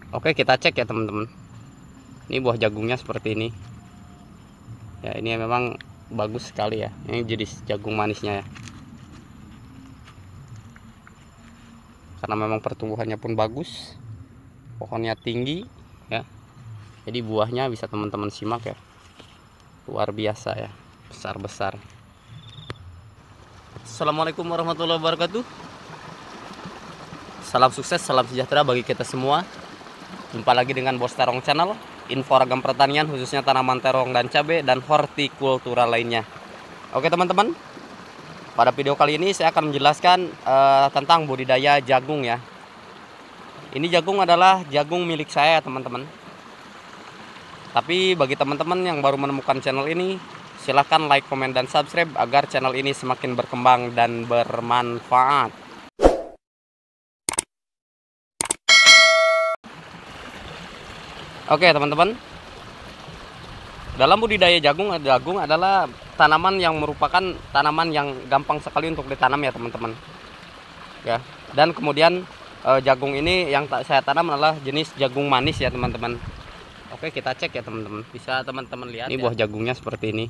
Oke, kita cek ya teman-teman. Ini buah jagungnya seperti ini. Ya, ini memang bagus sekali ya. Ini jenis jagung manisnya ya. Karena memang pertumbuhannya pun bagus. Pohonnya tinggi ya. Jadi buahnya bisa teman-teman simak ya. Luar biasa ya. Besar-besar. Assalamualaikum warahmatullahi wabarakatuh. Salam sukses, salam sejahtera bagi kita semua. Jumpa lagi dengan Bos Terong Channel, info ragam pertanian khususnya tanaman terong dan cabai dan hortikultura lainnya. Oke teman-teman, pada video kali ini saya akan menjelaskan tentang budidaya jagung ya. Ini jagung adalah jagung milik saya teman-teman. Tapi bagi teman-teman yang baru menemukan channel ini, silahkan like, komen, dan subscribe agar channel ini semakin berkembang dan bermanfaat. Oke teman-teman, dalam budidaya jagung adalah tanaman yang merupakan tanaman yang gampang sekali untuk ditanam ya teman-teman ya. Dan kemudian jagung ini yang saya tanam adalah jenis jagung manis ya teman-teman. Oke, kita cek ya teman-teman, bisa teman-teman lihat ini ya. Buah jagungnya seperti ini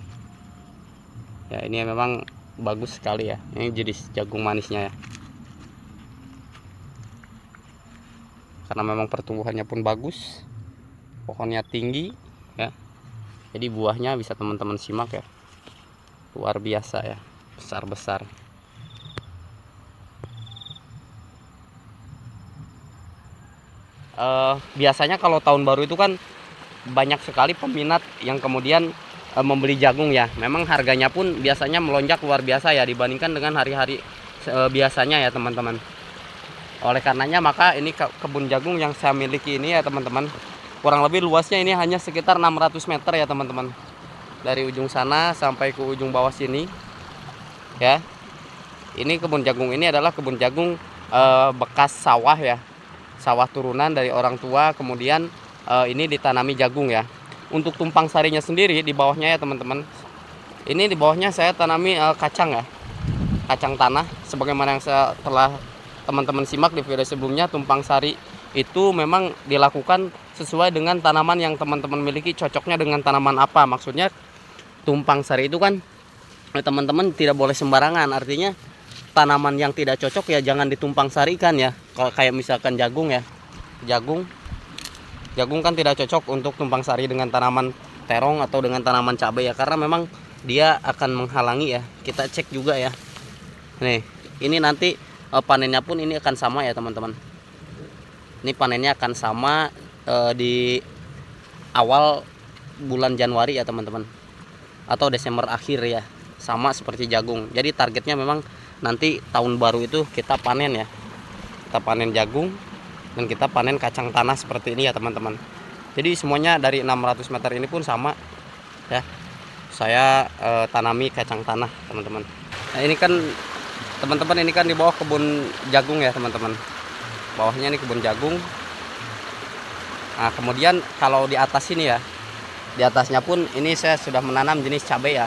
ya. Ini memang bagus sekali ya. Ini jenis jagung manisnya ya, karena memang pertumbuhannya pun bagus, pohonnya tinggi ya. Jadi buahnya bisa teman-teman simak ya. Luar biasa ya, besar-besar. Biasanya kalau tahun baru itu kan banyak sekali peminat yang kemudian membeli jagung ya. Memang harganya pun biasanya melonjak luar biasa ya dibandingkan dengan hari-hari biasanya ya teman-teman. Oleh karenanya maka ini kebun jagung yang saya miliki ini ya teman-teman, kurang lebih luasnya ini hanya sekitar 600 meter ya teman-teman. Dari ujung sana sampai ke ujung bawah sini ya. Ini kebun jagung ini adalah kebun jagung bekas sawah ya. Sawah turunan dari orang tua, kemudian ini ditanami jagung ya. Untuk tumpang sarinya sendiri di bawahnya ya teman-teman, ini di bawahnya saya tanami kacang ya. Kacang tanah, sebagaimana yang saya telah teman-teman simak di video sebelumnya. Tumpang sari itu memang dilakukan sesuai dengan tanaman yang teman-teman miliki, cocoknya dengan tanaman apa. Maksudnya tumpang sari itu kan teman-teman tidak boleh sembarangan, artinya tanaman yang tidak cocok ya jangan ditumpang sarikan ya. Kalau kayak misalkan jagung ya, jagung kan tidak cocok untuk tumpang sari dengan tanaman terong atau dengan tanaman cabai ya, karena memang dia akan menghalangi ya. Kita cek juga ya. Nih, ini nanti panennya pun ini akan sama ya teman-teman. Ini panennya akan sama di awal bulan Januari ya teman-teman, atau Desember akhir ya, sama seperti jagung. Jadi targetnya memang nanti tahun baru itu kita panen ya. Kita panen jagung dan kita panen kacang tanah seperti ini ya teman-teman. Jadi semuanya dari 600 meter ini pun sama ya. Saya tanami kacang tanah teman-teman. Nah ini kan teman-teman, ini kan di bawah kebun jagung ya teman-teman. Bawahnya ini kebun jagung. Nah kemudian kalau di atas ini ya, di atasnya pun ini saya sudah menanam jenis cabai ya.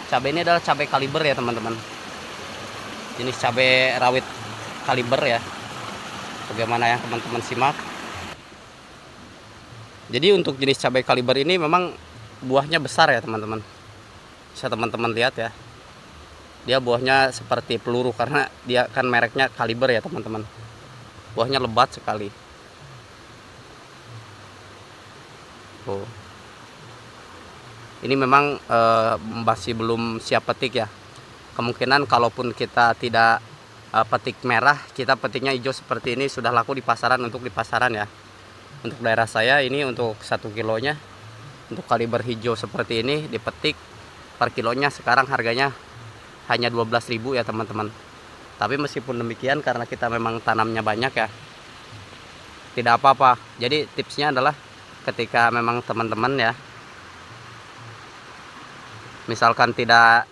Cabai ini adalah cabai kaliber ya teman-teman. Jenis cabai rawit kaliber ya, bagaimana yang teman-teman simak. Jadi untuk jenis cabai kaliber ini memang buahnya besar ya teman-teman. Bisa teman-teman lihat ya, dia buahnya seperti peluru karena dia kan mereknya kaliber ya teman-teman. Buahnya lebat sekali. Oh. Ini memang masih belum siap petik ya. Kemungkinan kalaupun kita tidak petik merah, kita petiknya hijau seperti ini, sudah laku di pasaran, untuk di pasaran ya. Untuk daerah saya ini untuk 1 kilonya untuk kaliber hijau seperti ini dipetik per kilonya sekarang harganya hanya 12.000 ya teman-teman. Tapi meskipun demikian, karena kita memang tanamnya banyak ya, tidak apa-apa. Jadi tipsnya adalah ketika memang teman-teman ya, misalkan tidak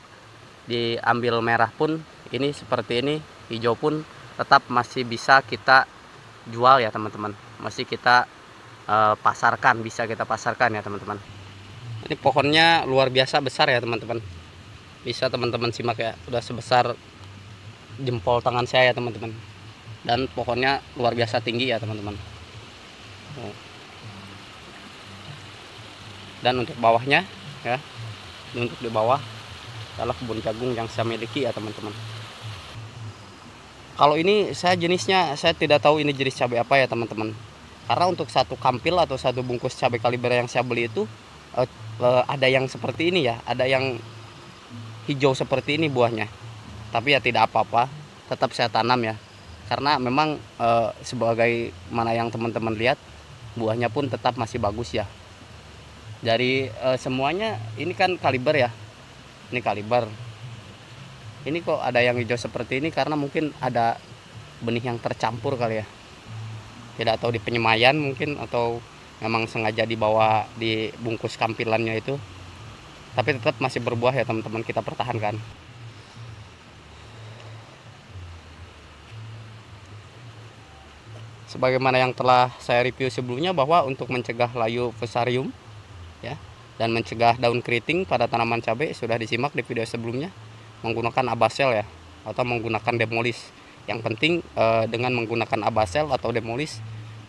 diambil merah pun, ini seperti ini hijau pun tetap masih bisa kita jual ya teman-teman. Masih kita pasarkan, bisa kita pasarkan ya teman-teman. Ini pohonnya luar biasa besar ya teman-teman. Bisa teman-teman simak ya, udah sebesar jempol tangan saya ya teman-teman. Dan pohonnya luar biasa tinggi ya teman-teman. Oh. Dan untuk bawahnya ya, untuk di bawah adalah kebun jagung yang saya miliki ya teman-teman. Kalau ini saya jenisnya saya tidak tahu ini jenis cabai apa ya teman-teman. Karena untuk satu kampil atau satu bungkus cabai kaliber yang saya beli itu ada yang seperti ini ya, ada yang hijau seperti ini buahnya. Tapi ya tidak apa-apa, tetap saya tanam ya. Karena memang sebagai mana yang teman-teman lihat, buahnya pun tetap masih bagus ya. Dari semuanya ini kan kaliber ya. Ini kaliber. Ini kok ada yang hijau seperti ini karena mungkin ada benih yang tercampur kali ya. Tidak tahu di penyemaian mungkin atau memang sengaja dibawa di bungkus kampilannya itu. Tapi tetap masih berbuah ya teman-teman, kita pertahankan. Sebagaimana yang telah saya review sebelumnya bahwa untuk mencegah layu fusarium ya dan mencegah daun keriting pada tanaman cabai sudah disimak di video sebelumnya menggunakan abasel ya atau menggunakan demolis. Yang penting dengan menggunakan abasel atau demolis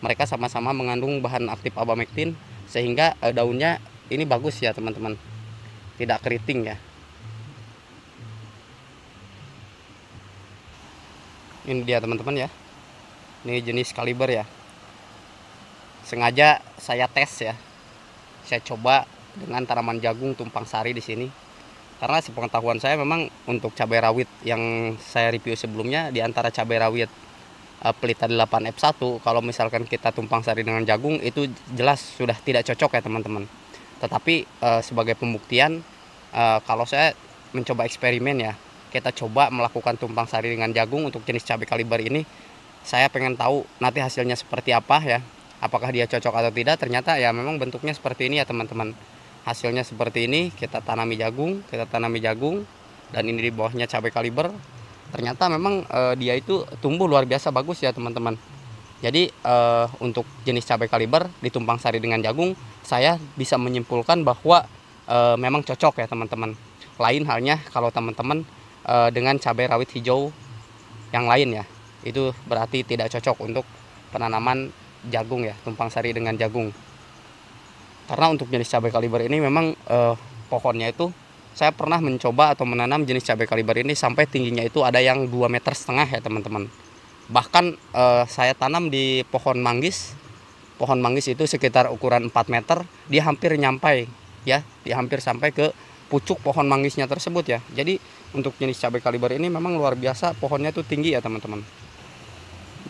mereka sama-sama mengandung bahan aktif abamectin sehingga daunnya ini bagus ya teman-teman, tidak keriting ya. Ini dia teman-teman ya, ini jenis kaliber ya. Sengaja saya tes ya, saya coba dengan tanaman jagung tumpang sari di sini. Karena sepengetahuan saya memang untuk cabai rawit yang saya review sebelumnya, di antara cabai rawit Pelita 8F1 kalau misalkan kita tumpang sari dengan jagung itu jelas sudah tidak cocok ya teman-teman. Tetapi sebagai pembuktian kalau saya mencoba eksperimen ya, kita coba melakukan tumpang sari dengan jagung untuk jenis cabai kaliber ini. Saya pengen tahu nanti hasilnya seperti apa ya, apakah dia cocok atau tidak. Ternyata ya memang bentuknya seperti ini ya teman-teman. Hasilnya seperti ini, kita tanami jagung, dan ini di bawahnya cabai kaliber. Ternyata memang dia itu tumbuh luar biasa bagus ya teman-teman. Jadi untuk jenis cabai kaliber ditumpang sari dengan jagung, saya bisa menyimpulkan bahwa memang cocok ya teman-teman. Lain halnya kalau teman-teman dengan cabai rawit hijau yang lain ya, itu berarti tidak cocok untuk penanaman jagung ya, tumpang sari dengan jagung. Karena untuk jenis cabai kaliber ini memang pohonnya itu saya pernah mencoba atau menanam jenis cabai kaliber ini sampai tingginya itu ada yang 2,5 meter ya teman-teman. Bahkan saya tanam di pohon manggis. Pohon manggis itu sekitar ukuran 4 meter, dia hampir nyampai ya, dia hampir sampai ke pucuk pohon manggisnya tersebut ya. Jadi untuk jenis cabai kaliber ini memang luar biasa, pohonnya itu tinggi ya teman-teman.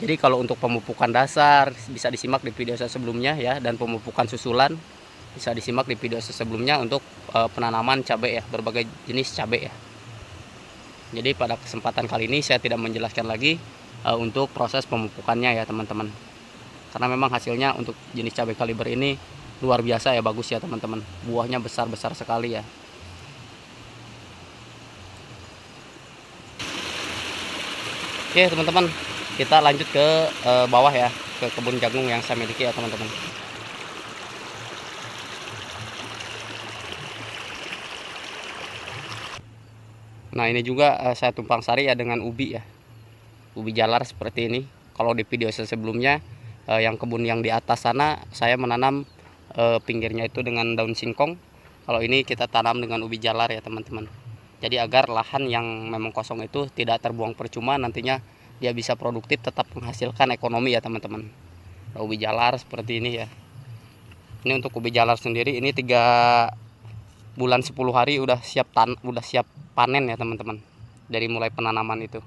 Jadi kalau untuk pemupukan dasar bisa disimak di video saya sebelumnya ya, dan pemupukan susulan bisa disimak di video sebelumnya untuk penanaman cabai ya, berbagai jenis cabai ya. Jadi pada kesempatan kali ini saya tidak menjelaskan lagi untuk proses pemupukannya ya teman-teman. Karena memang hasilnya untuk jenis cabai kaliber ini luar biasa ya, bagus ya teman-teman. Buahnya besar-besar sekali ya. Oke teman-teman, kita lanjut ke bawah ya, ke kebun jagung yang saya miliki ya teman-teman. Nah ini juga saya tumpang sari ya dengan ubi ya, ubi jalar seperti ini. Kalau di video sebelumnya yang kebun yang di atas sana saya menanam pinggirnya itu dengan daun singkong. Kalau ini kita tanam dengan ubi jalar ya teman-teman. Jadi agar lahan yang memang kosong itu tidak terbuang percuma, nantinya dia bisa produktif, tetap menghasilkan ekonomi ya teman-teman. Ubi jalar seperti ini ya. Ini untuk ubi jalar sendiri ini 3 bulan 10 hari udah siap panen ya teman-teman. Dari mulai penanaman itu.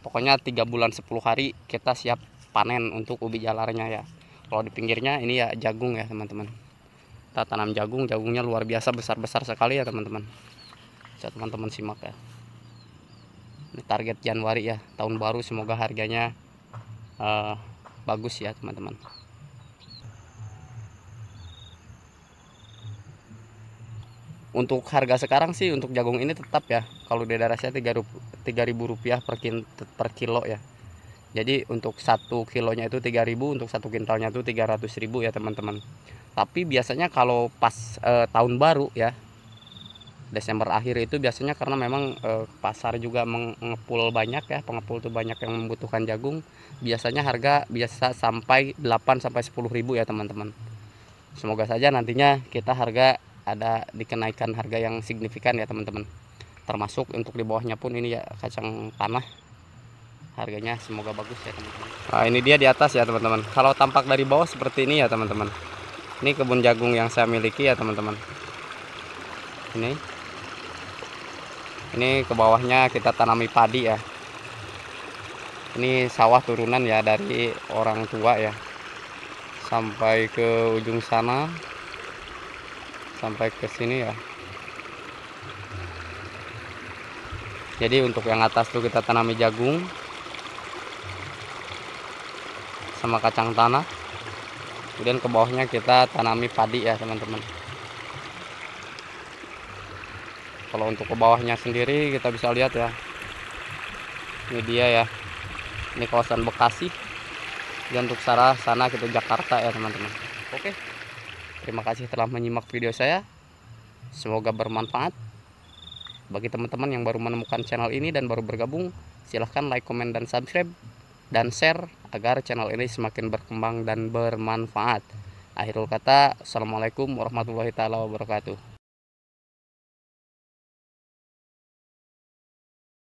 Pokoknya 3 bulan 10 hari kita siap panen untuk ubi jalarnya ya. Kalau di pinggirnya ini ya jagung ya teman-teman. Kita tanam jagung, jagungnya luar biasa besar-besar sekali ya teman-teman. Bisa teman-teman simak ya. Ini target Januari ya, tahun baru, semoga harganya bagus ya teman-teman. Untuk harga sekarang sih untuk jagung ini tetap ya, kalau di daerah saya Rp3.000 per kilo ya. Jadi untuk 1 kilonya itu 3.000, untuk 1 kintalnya itu 300.000 ya teman-teman. Tapi biasanya kalau pas tahun baru ya, Desember akhir itu biasanya karena memang pasar juga mengepul banyak ya, pengepul tuh banyak yang membutuhkan jagung. Biasanya harga biasa sampai 8 sampai 10.000 ya teman-teman. Semoga saja nantinya kita harga ada dikenaikan harga yang signifikan ya teman-teman. Termasuk untuk di bawahnya pun ini ya kacang tanah. Harganya semoga bagus ya teman-teman. Nah, ini dia di atas ya teman-teman. Kalau tampak dari bawah seperti ini ya teman-teman. Ini kebun jagung yang saya miliki ya teman-teman. Ini ke bawahnya kita tanami padi ya. Ini sawah turunan ya dari orang tua ya. Sampai ke ujung sana. Sampai ke sini ya. Jadi untuk yang atas tuh kita tanami jagung sama kacang tanah. Kemudian ke bawahnya kita tanami padi ya teman-teman. Kalau untuk ke bawahnya sendiri kita bisa lihat ya. Ini dia ya. Ini kawasan Bekasi. Dan untuk sana kita Jakarta ya teman-teman. Oke. Terima kasih telah menyimak video saya. Semoga bermanfaat. Bagi teman-teman yang baru menemukan channel ini dan baru bergabung, silahkan like, komen, dan subscribe. Dan share agar channel ini semakin berkembang dan bermanfaat. Akhirul kata, assalamualaikum warahmatullahi wabarakatuh.